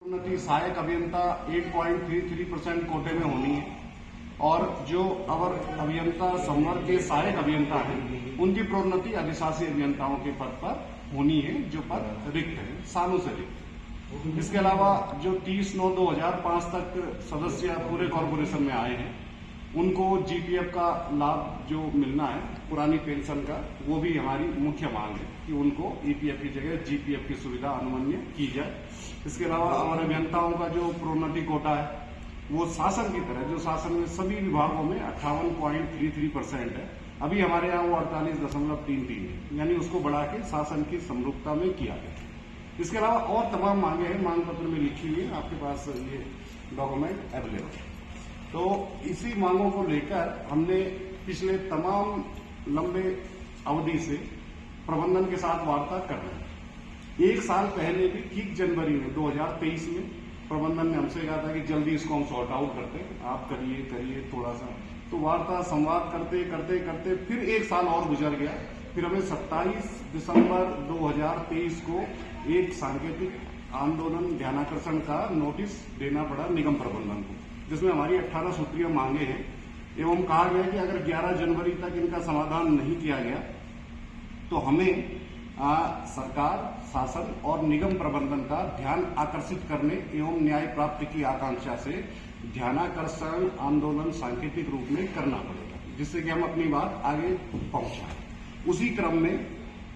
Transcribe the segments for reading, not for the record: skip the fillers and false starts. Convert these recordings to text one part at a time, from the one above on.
उन्नति सहायक अभियंता 8.33% कोटे में होनी है और जो अवर अभियंता संवर्ग के सहायक अभियंता हैं उनकी प्रोन्नति अधिशासी अभियंताओं के पद पर होनी है जो पद रिक्त है, सालों से रिक्त। इसके अलावा जो 30/9/2005 तक सदस्य पूरे कॉर्पोरेशन में आए हैं उनको जीपीएफ का लाभ जो मिलना है पुरानी पेंशन का, वो भी हमारी मुख्य मांग है कि उनको ईपीएफ की जगह जीपीएफ की सुविधा अनुमन्य की जाए। इसके अलावा हमारे अभियंताओं का जो प्रोन्नति कोटा है वो शासन की तरह, जो शासन में सभी विभागों में 58.33% है, अभी हमारे यहाँ वो 48.33 है, यानी उसको बढ़ा के शासन की समरूपता में किया गया। इसके अलावा और तमाम मांगे हैं, मांग पत्र में लिखी हुई है, आपके पास ये डॉक्यूमेंट अवेलेबल है। तो इसी मांगों को लेकर हमने पिछले तमाम लंबे अवधि से प्रबंधन के साथ वार्ता कर रहे हैं। एक साल पहले भी ठीक जनवरी में 2023 में प्रबंधन ने हमसे कहा था कि जल्दी इसको हम सॉर्ट आउट करते हैं, आप करिए थोड़ा सा। तो वार्ता संवाद करते करते करते फिर एक साल और गुजर गया। फिर हमें 27 दिसंबर 2023 को एक सांकेतिक आंदोलन ध्यानाकर्षण का नोटिस देना पड़ा निगम प्रबंधन को, जिसमें हमारी 18 सूत्रीय मांगे हैं एवं कहा गया कि अगर 11 जनवरी तक इनका समाधान नहीं किया गया तो हमें सरकार, शासन और निगम प्रबंधन का ध्यान आकर्षित करने एवं न्याय प्राप्ति की आकांक्षा से ध्यानाकर्षण आंदोलन सांकेतिक रूप में करना पड़ेगा, जिससे कि हम अपनी बात आगे पहुंचाएं। उसी क्रम में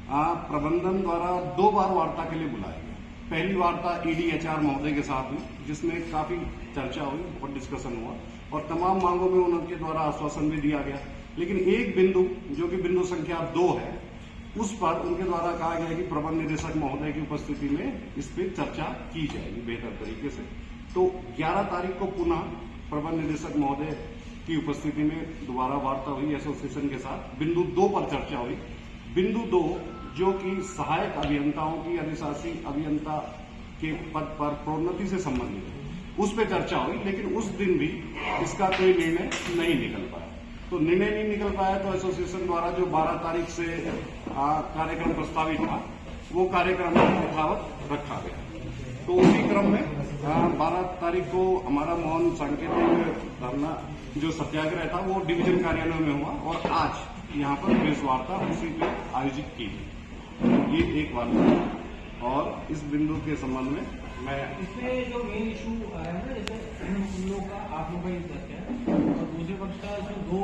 प्रबंधन द्वारा 2 बार वार्ता के लिए बुलाया गया। पहली वार्ता ईडीएचआर महोदय के साथ हुई, जिसमें काफी चर्चा हुई, बहुत डिस्कशन हुआ और तमाम मांगों में उनके द्वारा आश्वासन भी दिया गया। लेकिन एक बिंदु जो कि बिंदु संख्या 2 है, उस पर उनके द्वारा कहा गया कि प्रबंध निदेशक महोदय की उपस्थिति में इस पर चर्चा की जाएगी बेहतर तरीके से। तो 11 तारीख को पुनः प्रबंध निदेशक महोदय की उपस्थिति में दोबारा वार्ता हुई एसोसिएशन के साथ। बिंदु 2 पर चर्चा हुई। बिंदु 2 जो कि सहायक अभियंताओं की अधिशासी अभियंता के पद पर प्रोन्नति से संबंधित है, उस पर चर्चा हुई, लेकिन उस दिन भी इसका कोई निर्णय नहीं निकल पाया। तो निर्णय नहीं निकल पाया तो एसोसिएशन द्वारा जो 12 तारीख से कार्यक्रम प्रस्तावित था वो कार्यक्रम यथावत रखा गया। तो उसी क्रम में 12 तारीख को हमारा मौन सांकेतिक धरना जो सत्याग्रह था वो डिवीजन कार्यालय में हुआ और आज यहाँ पर प्रेस वार्ता उसी पे आयोजित की गई। ये एक बात है। और इस बिंदु के संबंध में मैं इसमें जो मेन इशू आया है ना, जैसे उन लोग का आप लोग का ये तर्क है और दूसरे पक्ष का इसमें 2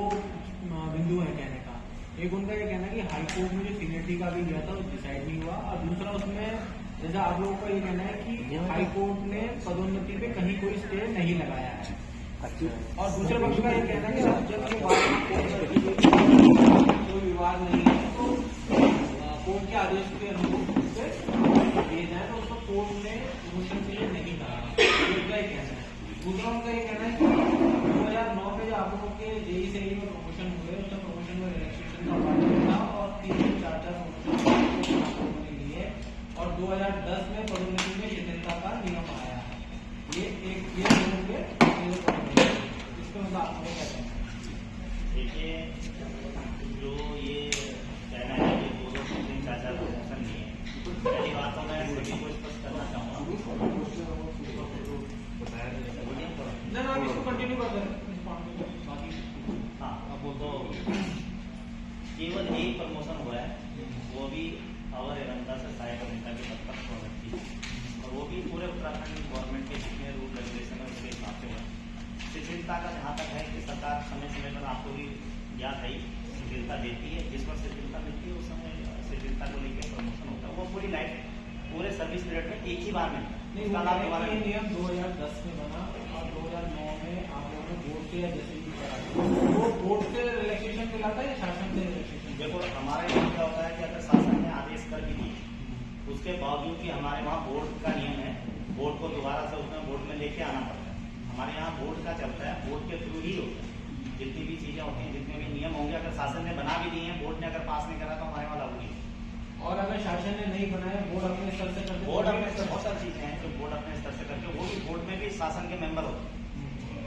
बिंदु है कहने का। एक उनका ये कहना है कि हाई कोर्ट में जो सीनियरिटी का भी गया था वो डिसाइड नहीं हुआ, और दूसरा उसमें जैसा आप लोगों का ये कहना है कि हाई कोर्ट ने पदोन्नति पे कहीं कोई स्टे नहीं लगाया है, और दूसरे पक्ष का ये कहना है कि जब ये बात कोई विवाद नहीं है तो कोर्ट के आदेश के अनुरूप दिए जाए, तो उसको कोर्ट ने प्रमोशन के लिए नहीं कहा। उनका ये कहना है। दूसरा उनका ये कहना है कि 2009 में जो आप लोगों के जेई से में प्रमोशन हुए, उसमें प्रमोशन में रिलैक्सेशन का पार्ट था और 3-4 प्रमोशन के लिए, और 2010 में पदोन्नति में शिथिलता का नियम आया है। ये एक ये होंगे इसको मतलब आप क्या कहते हैं? देखिए, जो ये कहना है कि 2-3-4 प्रमोशन नहीं है, पहली बात तो मैं सभी को स्पष्ट करना चाहूँगा। ना इसको कंटिन्यू कर दें। हाँ, वो तो केवल एक प्रमोशन हुआ है, वो भी अवर अभियंता से सहायक अभियंता के पद पर प्रोन्नति, और वो भी पूरे उत्तराखंड गवर्नमेंट के जितने रूल रेगुलेशन है उसके हिसाब से हुआ। शिथिलता का जहाँ तक है कि सरकार समय समय पर आपको भी ज्ञात है शिथिलता देती है, जिस पर शिथिलता मिलती है उस समय शिथिलता को लेकर प्रमोशन होता है। वो पूरी लाइफ पूरे सर्विस पीरियड में एक ही बार मिलता है। ये नियम 2010 में बना और 2009 में आप लोगों ने बोर्ड से या जैसे भी करा, वो बोर्ड से रिलैक्सेशन मिलाता है या शासन से रिलैक्सेशन? देखो, हमारे यहाँ क्या होता है कि अगर शासन ने आदेश कर भी दिए, उसके बावजूद कि हमारे वहाँ बोर्ड का नियम है, बोर्ड को दोबारा से उसमें बोर्ड में लेके आना पड़ता है। हमारे यहाँ बोर्ड का चलता है, बोर्ड के थ्रू ही होता है। जितनी भी चीजें होती हैं, जितने भी नियम होंगे, अगर शासन ने बना भी दिए हैं, बोर्ड ने अगर पास नहीं करा तो हमारे वहाँ लागू नहीं। और अगर शासन ने नहीं बनाया, बोर्ड अपने स्तर से करते, बोर्ड अपने स्तर बहुत सारी चीजें हैं जो बोर्ड अपने स्तर से करके, वो भी बोर्ड में भी शासन के मेंबर होते हैं,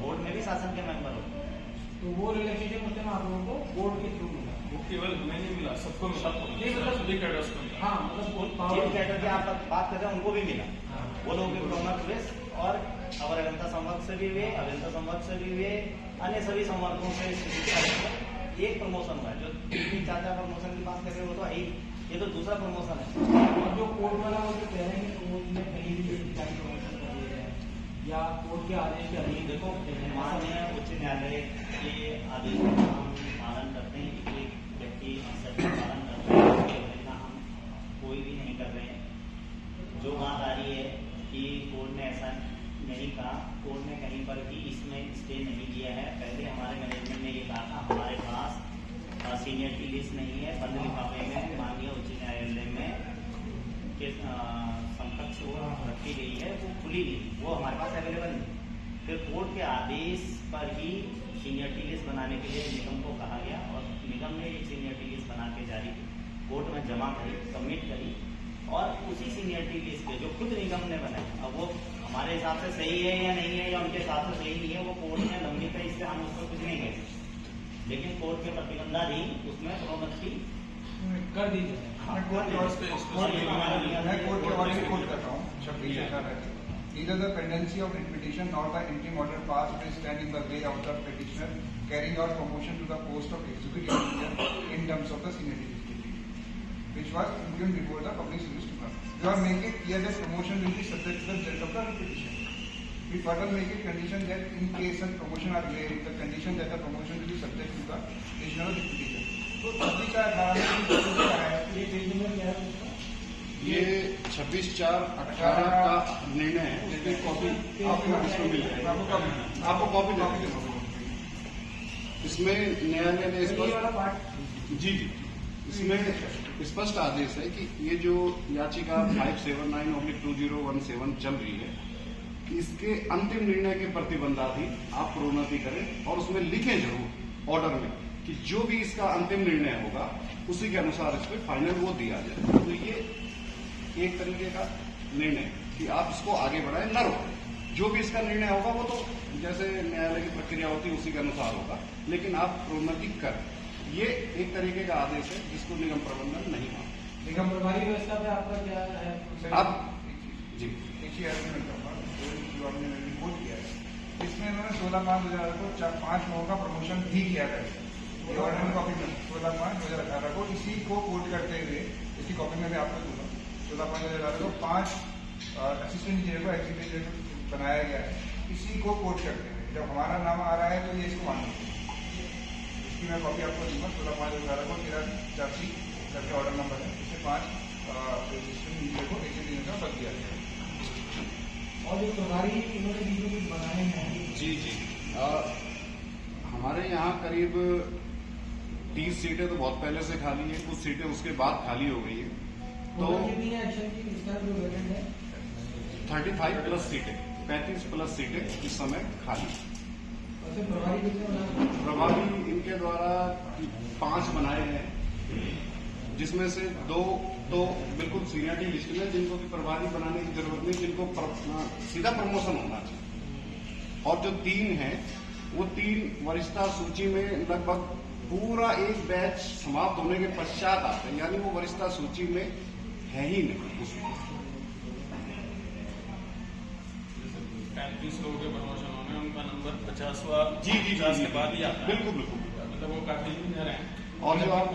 बोर्ड में भी शासन के मेंबर होते हैं। तो वो रिलैक्सेशन उस टाइम आप लोगों को बोर्ड के थ्रू मिला? वो केवल हमें नहीं मिला, सबको मिला। नहीं मतलब सभी कैडर्स को मिला। हाँ, मतलब चीफ कैडर की आप बात कर रहे हैं, उनको भी मिला। वो लोग भी प्रोन्नत हुए, अवर अभियंता संवर्ग से भी हुए, अभियंता संवर्ग से भी हुए, अन्य सभी संवर्गों से एक प्रमोशन हुआ है। जो 3-4 प्रमोशन की बात कर रहे हो तो ये तो दूसरा प्रमोशन है। और जो कोर्ट वाला वो जो कह रहे हैं कि कोर्ट ने कहीं भी अधिकारी प्रमोशन कर दिया है या कोर्ट के आदेश के अधीन, देखो माननीय उच्च न्यायालय के आदेशों का हम पालन करते हैं, एक व्यक्ति सभी पालन करते हैं, उसकी अवहेलना हम कोई भी नहीं कर रहे हैं। जो बात आ रही है कि कोर्ट ने ऐसा नहीं कहा, कोर्ट ने कहीं पर भी इसमें स्टे नहीं दिया है। पहले हमारे मैनेजमेंट ने ये कहा था हमारे पास सीनियरिटी लिस्ट नहीं है, बंद लिफाफे में माननीय उच्च न्यायालय में के समकक्ष वो रखी गई है, वो खुली नहीं, वो हमारे पास अवेलेबल नहीं। फिर कोर्ट के आदेश पर ही सीनियरिटी लिस्ट बनाने के लिए निगम को कहा गया और निगम ने एक सीनियरिटी लिस्ट बना के जारी कोर्ट में जमा करी, सबमिट करी और उसी सीनियरिटी लिस्ट पे जो खुद निगम ने बनाई, अब वो हमारे हिसाब से सही है या नहीं है या उनके हिसाब से सही नहीं है, वो कोर्ट में लंबित है, इससे हम उस पर कुछ नहीं कह सकते। लेकिन कोर्ट के प्रतिबंधाधीन उसमें प्रोन्नति कर दी जाए। मैं कोर्ट के ऑर्डर से कोट कर रहा हूँ 26 Neither the pendency of writ petition nor the interim order passed will stand in the way of the petitioner carrying out promotion to the post of executive engineer in terms of the seniority list, which was given before the public service tribunal. We are making clear that promotion will be subject to the result of the writ petition. We further make a condition that in case some promotion are made, the condition that the promotion will be subject to the decision of the writ petition. तो 26/18 ये page number क्या है उसका? ये 26/4/18 का निर्णय है, उसकी कॉपी आपको इसमें मिल जाएगी, आपको कॉपी दे देंगे। इसमें न्यायालय ने ये वाला पार्ट जी, इसमें स्पष्ट आदेश है कि ये जो याचिका 579/2017 चल रही है, इसके अंतिम निर्णय के प्रतिबंधाधीन आप प्रोन्नति करें और उसमें लिखें जरूर ऑर्डर में कि जो भी इसका अंतिम निर्णय होगा उसी के अनुसार इस पर फाइनल वो दिया जाए। तो ये एक तरीके का निर्णय कि आप इसको आगे बढ़ाएं, न रोकें। जो भी इसका निर्णय होगा वो तो जैसे न्यायालय की प्रक्रिया होती है उसी के अनुसार होगा, लेकिन आप प्रोन्नति कर, ये एक तरीके का आदेश है जिसको निगम प्रबंधन नहीं मानता। निगम प्रभारी व्यवस्था पे आपका क्या है? अब जी जो आपने रिपोर्ट किया है, इसमें इन्होंने 16/5/2018 को 5 लोगों का प्रमोशन भी किया था। ये ऑर्डर में कॉपी 16/5/2018 को इसी को कोट करते हुए इसकी कॉपी में भी आपको दूंगा। 16/5/2018 को 5 असिस्टेंट इंजीनियर को एग्जीक्यूटिव इंजीनियर बनाया गया है, इसी को कोट करते हुए जब हमारा नाम आ रहा है तो ये इसको मान लीजिए। इसकी मैं कॉपी आपको दूंगा। 16/5/2018 को 13/4 करके ऑर्डर नंबर है, इससे 5 असिस्टेंट इंजीनियर को एग्जीक्यूटिव इंजीनियर बदल दिया गया है। और जो प्रभारी इन्होंने बीच में कुछ बनाए हैं? जी हमारे यहाँ करीब 30 सीटें तो बहुत पहले से खाली है, कुछ सीटें उसके बाद खाली हो गई है, तो कितनी है एक्शन की इसका जो वेरिएंट है? 35+ सीटें, 35+ सीटें इस समय खाली। वैसे प्रभारी कितने बनाए? प्रभारी इनके द्वारा 5 बनाए गए, जिसमें से 2 तो बिल्कुल सीनियरिटी लिस्ट में जिनको भी प्रभारी बनाने की जरूरत नहीं, जिनको सीधा प्रमोशन होना चाहिए, और जो 3 हैं वो 3 वरिष्ठता सूची में लगभग पूरा एक बैच समाप्त होने के पश्चात आते हैं, यानी वो वरिष्ठता सूची में है ही नहीं उसमें। 35 लोगों के प्रमोशन होने, उनका नंबर 50वां जी 50 के बाद ही आता है। बिल्कुल मतलब वो काफी जूनियर हैं। और जो आप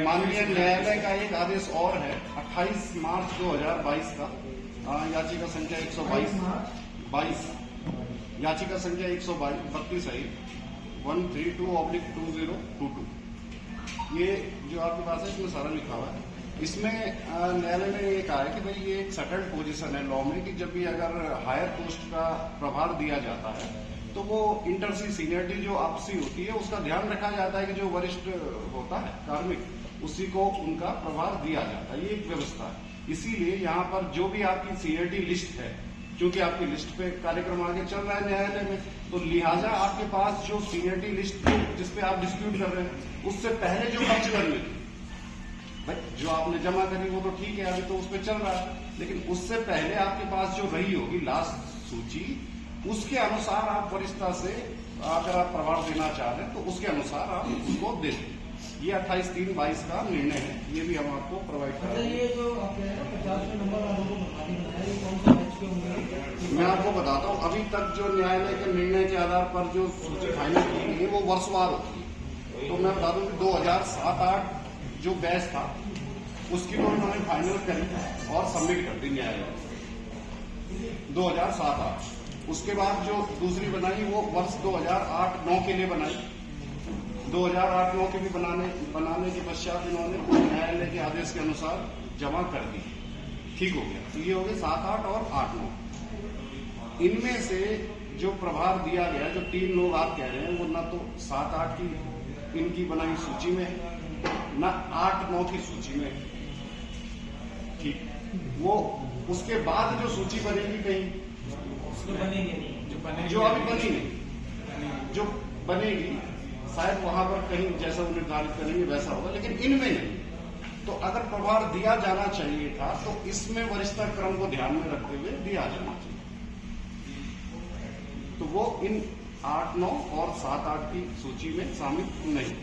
माननीय न्यायालय का एक आदेश और है 28 मार्च 2022 का, याचिका संख्या 122 याचिका संख्या 132 है 132/2022। ये जो आपके पास है इसमें सारा लिखा हुआ है। इसमें न्यायालय ने ये कहा है कि भाई ये एक सेटल्ड पोजीशन है लॉ में कि जब भी अगर हायर पोस्ट का प्रभार दिया जाता है तो वो इंटरसी सीनियरिटी जो आपसी होती है उसका ध्यान रखा जाता है कि जो वरिष्ठ होता है कार्मिक उसी को उनका प्रभार दिया जाता है, ये एक व्यवस्था है। इसीलिए यहाँ पर जो भी आपकी सीनियरिटी लिस्ट है, क्योंकि आपकी लिस्ट पे कार्यक्रम आगे चल रहा है न्यायालय में, तो लिहाजा आपके पास जो सीनियरिटी लिस्ट जिसपे आप डिस्प्यूट कर रहे हैं उससे पहले जो खर्च करनी थी, भाई जो आपने जमा करी वो तो ठीक है, अभी तो उस पर चल रहा है, लेकिन उससे पहले आपके पास जो रही होगी लास्ट सूची, उसके अनुसार आप वरिष्ठता से अगर आप प्रभार देना चाह रहे हैं तो उसके अनुसार आप उसको दे दें। ये 28/3/22 का निर्णय है, ये भी हम आपको प्रोवाइड कर रहे हैं। ये जो आप कह रहे हैं 50 नंबर वालों को बनाया, ये कौन सा उसके होंगे? मैं आपको बताता हूँ, अभी तक जो न्यायालय के निर्णय के आधार पर जो सूची फाइनल की गई है वो वर्षवार होती है। तो मैं बता दूं कि 2007-8 जो बैच था उसकी तो उन्होंने फाइनल करी और सबमिट कर दी न्यायालय 2007-8। उसके बाद जो दूसरी बनाई वो वर्ष 2008-9 के लिए बनाई। 2008-9 के भी बनाने के पश्चात इन्होंने न्यायालय के आदेश के अनुसार जमा कर दी। ठीक हो गया। तो ये हो गए 7-8 और 8-9। इनमें से जो प्रभार दिया गया, जो 3 लोग आप कह रहे हैं, वो ना तो 7-8 की इनकी बनाई सूची में है, ना 8-9 की सूची में है। ठीक, वो उसके बाद जो सूची बनेगी कहीं उसको बनेंगे नहीं, जो अभी बनी नहीं, जो बनेगी शायद वहां पर कहीं जैसा वो निर्धारित करेंगे वैसा होगा, लेकिन इनमें नहीं। तो अगर प्रभार दिया जाना चाहिए था तो इसमें वरिष्ठता क्रम को ध्यान में रखते हुए दिया जाना चाहिए। तो वो इन 8-9 और 7-8 की सूची में शामिल नहीं।